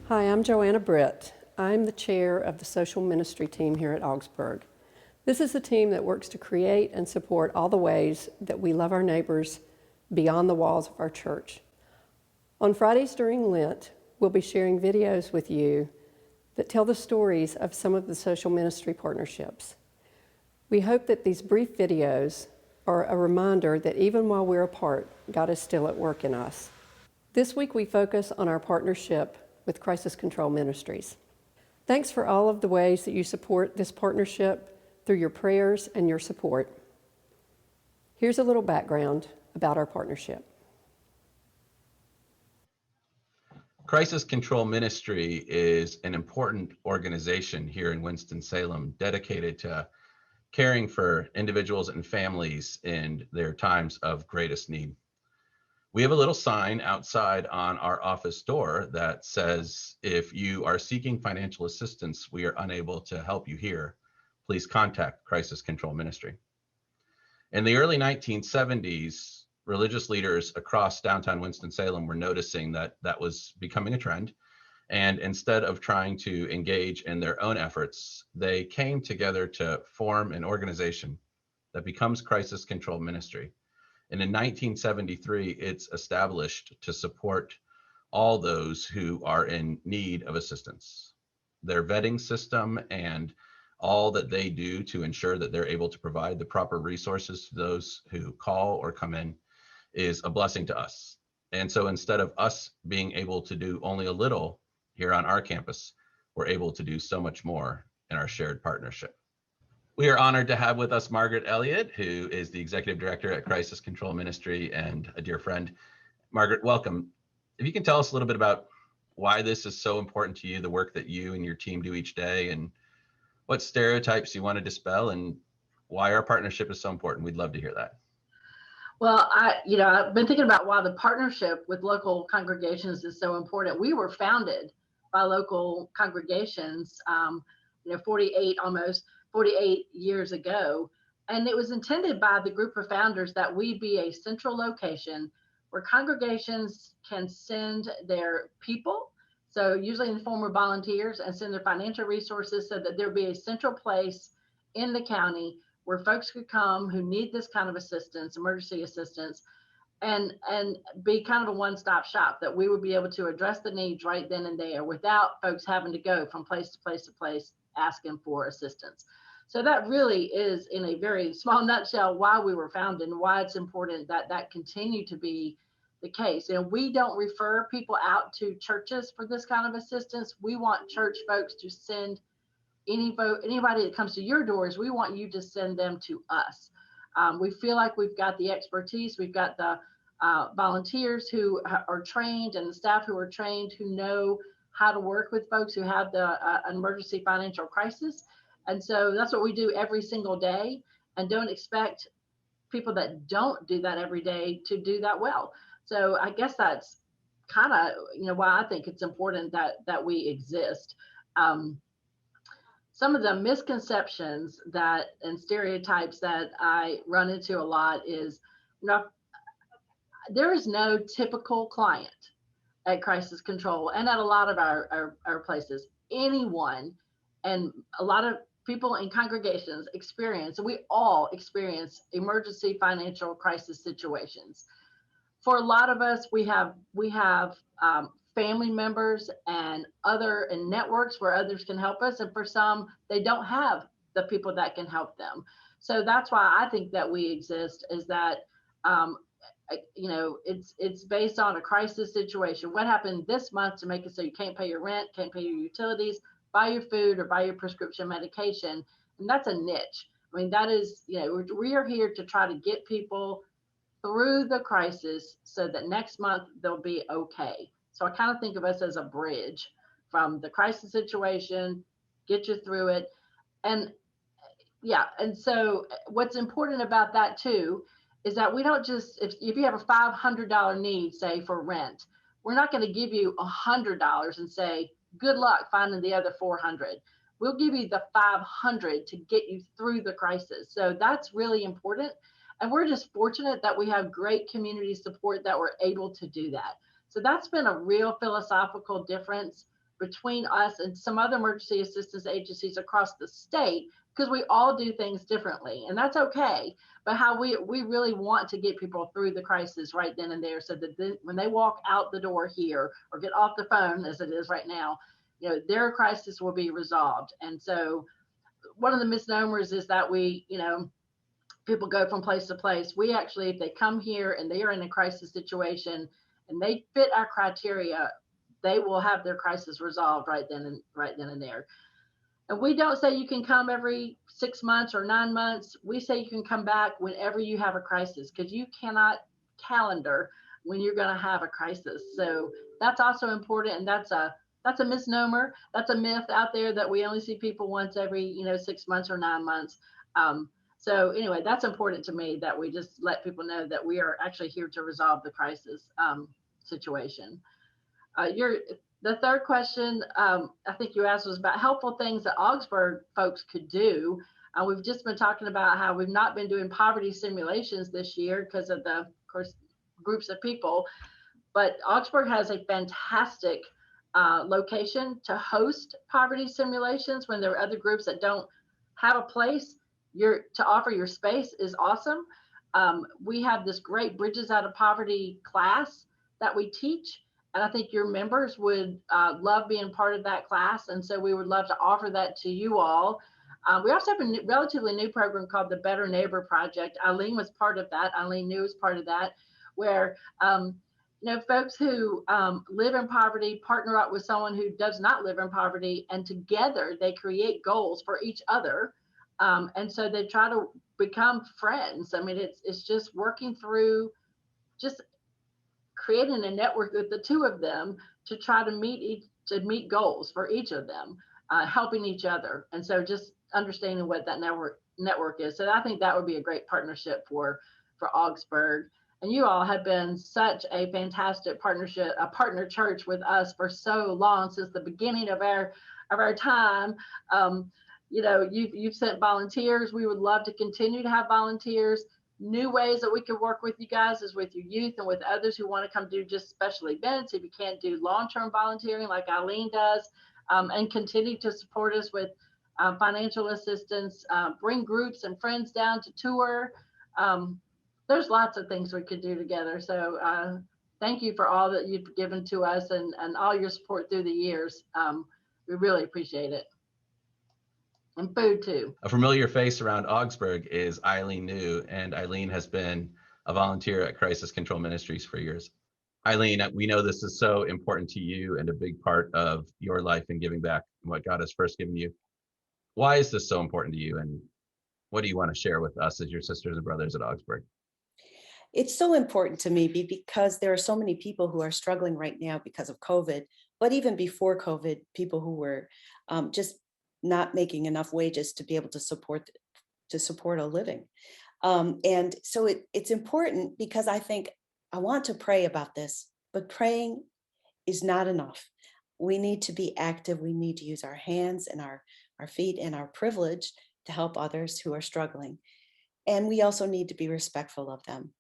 Hi, I'm Joanna Britt. I'm the chair of the social ministry team here at Augsburg. This is a team that works to create and support all the ways that we love our neighbors beyond the walls of our church. On Fridays during Lent, we'll be sharing videos with you that tell the stories of some of the social ministry partnerships. We hope that these brief videos are a reminder that even while we're apart, God is still at work in us. This week we focus on our partnership with Crisis Control Ministries. Thanks for all of the ways that you support this partnership through your prayers and your support. Here's a little background about our partnership. Crisis Control Ministry is an important organization here in Winston-Salem dedicated to caring for individuals and families in their times of greatest need. We have a little sign outside on our office door that says, if you are seeking financial assistance, we are unable to help you here. Please contact Crisis Control Ministry. In the early 1970s, religious leaders across downtown Winston-Salem were noticing that that was becoming a trend. And instead of trying to engage in their own efforts, they came together to form an organization that becomes Crisis Control Ministry. And in 1973, it's established to support all those who are in need of assistance. Their vetting system and all that they do to ensure that they're able to provide the proper resources to those who call or come in is a blessing to us. And so instead of us being able to do only a little here on our campus, we're able to do so much more in our shared partnership. We are honored to have with us Margaret Elliott, who is the Executive Director at Crisis Control Ministry and a dear friend. Margaret, welcome. If you can tell us a little bit about why this is so important to you, the work that you and your team do each day, and what stereotypes you want to dispel, and why our partnership is so important. We'd love to hear that. Well, I've been thinking about why the partnership with local congregations is so important. We were founded by local congregations, 48 years ago. And it was intended by the group of founders that we be a central location where congregations can send their people, so usually in the form of volunteers, and send their financial resources so that there be a central place in the county where folks could come who need this kind of assistance, emergency assistance, and be kind of a one-stop shop, that we would be able to address the needs right then and there without folks having to go from place to place to place asking for assistance. So that really is, in a very small nutshell, why we were founded and why it's important that that continue to be the case. And we don't refer people out to churches for this kind of assistance. We want church folks to send anybody that comes to your doors. We want you to send them to us. We feel like we've got the expertise, we've got the volunteers who are trained, and the staff who are trained, who know how to work with folks who have an emergency financial crisis. And so that's what we do every single day, and don't expect people that don't do that every day to do that well. So I guess that's kind of, why I think it's important that we exist. Some of the misconceptions and stereotypes that I run into a lot is, there is no typical client at Crisis Control and at a lot of our places. Anyone, and a lot of people in congregations experience, and we all experience, emergency financial crisis situations. For a lot of us, we have family members and networks where others can help us, and for some, they don't have the people that can help them. So that's why I think that we exist, is that it's based on a crisis situation. What happened this month to make it so you can't pay your rent, can't pay your utilities, buy your food, or buy your prescription medication? And that's a niche. I mean, that is, we are here to try to get people through the crisis so that next month they'll be okay. So I kind of think of us as a bridge from the crisis situation, get you through it. And so what's important about that too is that we don't just, if you have a $500 need, say, for rent, we're not going to give you $100 and say, good luck finding the other 400. We'll give you the 500 to get you through the crisis. So that's really important. And we're just fortunate that we have great community support that we're able to do that. So that's been a real philosophical difference between us and some other emergency assistance agencies across the state, because we all do things differently, and that's okay. But how we really want to get people through the crisis right then and there, so that when they walk out the door here or get off the phone, as it is right now, their crisis will be resolved. And so one of the misnomers is that people go from place to place. We actually, if they come here and they are in a crisis situation and they fit our criteria, they will have their crisis resolved right then and there. And we don't say you can come every 6 months or 9 months. We say you can come back whenever you have a crisis, because you cannot calendar when you're going to have a crisis. So that's also important, and that's a misnomer. That's a myth out there that we only see people once every 6 months or 9 months. So anyway, that's important to me, that we just let people know that we are actually here to resolve the crisis situation. The third question I think you asked was about helpful things that Augsburg folks could do. We've just been talking about how we've not been doing poverty simulations this year because of course, groups of people. But Augsburg has a fantastic location to host poverty simulations when there are other groups that don't have a place. To offer your space is awesome. We have this great Bridges Out of Poverty class that we teach, and I think your members would love being part of that class, and so we would love to offer that to you all. We also have a relatively new program called the Better Neighbor Project. Eileen was part of that. Eileen New was part of that, where folks who live in poverty partner up with someone who does not live in poverty, and together they create goals for each other. And so they try to become friends. I mean, it's just working through, just creating a network with the two of them to try to meet goals for each of them, helping each other. And so just understanding what that network is. So I think that would be a great partnership for Augsburg. And you all have been such a fantastic partnership, a partner church with us for so long, since the beginning of our time. You've sent volunteers. We would love to continue to have volunteers. New ways that we could work with you guys is with your youth and with others who want to come do just special events. If you can't do long-term volunteering like Eileen does, and continue to support us with financial assistance, bring groups and friends down to tour. There's lots of things we could do together. So thank you for all that you've given to us and all your support through the years. We really appreciate it. And food too. A familiar face around Augsburg is Eileen New, and Eileen has been a volunteer at Crisis Control Ministries for years. Eileen, we know this is so important to you and a big part of your life and giving back and what God has first given you. Why is this so important to you, and what do you want to share with us as your sisters and brothers at Augsburg? It's so important to me because there are so many people who are struggling right now because of COVID, but even before COVID, people who were just not making enough wages to be able to support a living. And so it's important, because I think I want to pray about this, but praying is not enough. We need to be active. We need to use our hands and our feet and our privilege to help others who are struggling. And we also need to be respectful of them.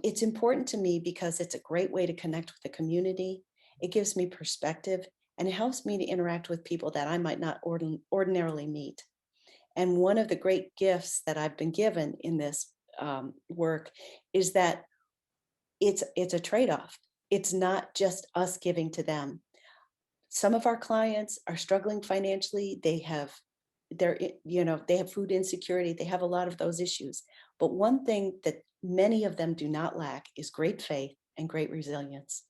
It's important to me because it's a great way to connect with the community. It gives me perspective, and it helps me to interact with people that I might not ordinarily meet. And one of the great gifts that I've been given in this work is that it's a trade-off. It's not just us giving to them. Some of our clients are struggling financially. They have food insecurity. They have a lot of those issues. But one thing that many of them do not lack is great faith and great resilience.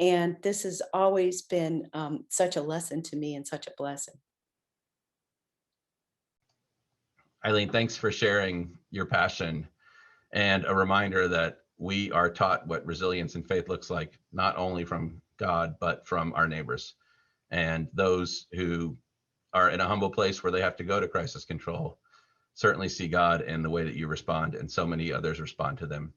And this has always been such a lesson to me and such a blessing. Eileen, thanks for sharing your passion, and a reminder that we are taught what resilience and faith looks like, not only from God, but from our neighbors and those who are in a humble place where they have to go to crisis control. Certainly see God in the way that you respond, and so many others respond to them.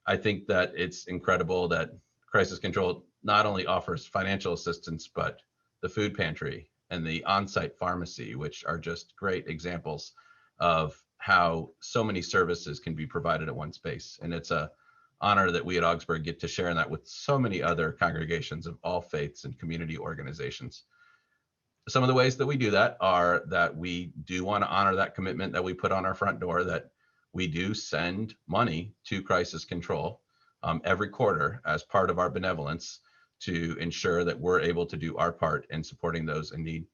I think that it's incredible that Crisis Control not only offers financial assistance, but the food pantry and the on-site pharmacy, which are just great examples of how so many services can be provided at one space. And it's an honor that we at Augsburg get to share in that with so many other congregations of all faiths and community organizations. some of the ways that we do that are that we do want to honor that commitment that we put on our front door, that we do send money to crisis control every quarter as part of our benevolence to ensure that we're able to do our part in supporting those in need.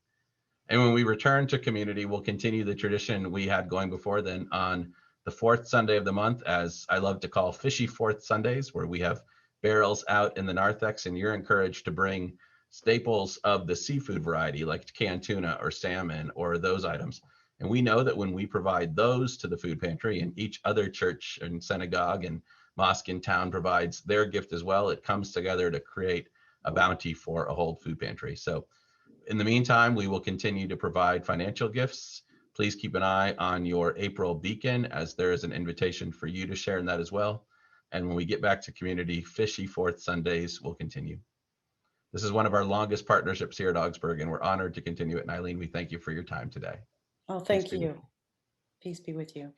And when we return to community, we'll continue the tradition we had going before then on the fourth Sunday of the month, as I love to call Fishy Fourth Sundays, where we have barrels out in the narthex, and you're encouraged to bring staples of the seafood variety like canned tuna or salmon or those items. And we know that when we provide those to the food pantry, and each other church and synagogue and mosque in town provides their gift as well, it comes together to create a bounty for a whole food pantry. So in the meantime, we will continue to provide financial gifts. Please keep an eye on your April beacon, as there is an invitation for you to share in that as well. And when we get back to community, Fishy Fourth Sundays will continue. This is one of our longest partnerships here at Augsburg, and we're honored to continue it. And Eileen, we thank you for your time today. Oh, thank be with you. Peace be with you.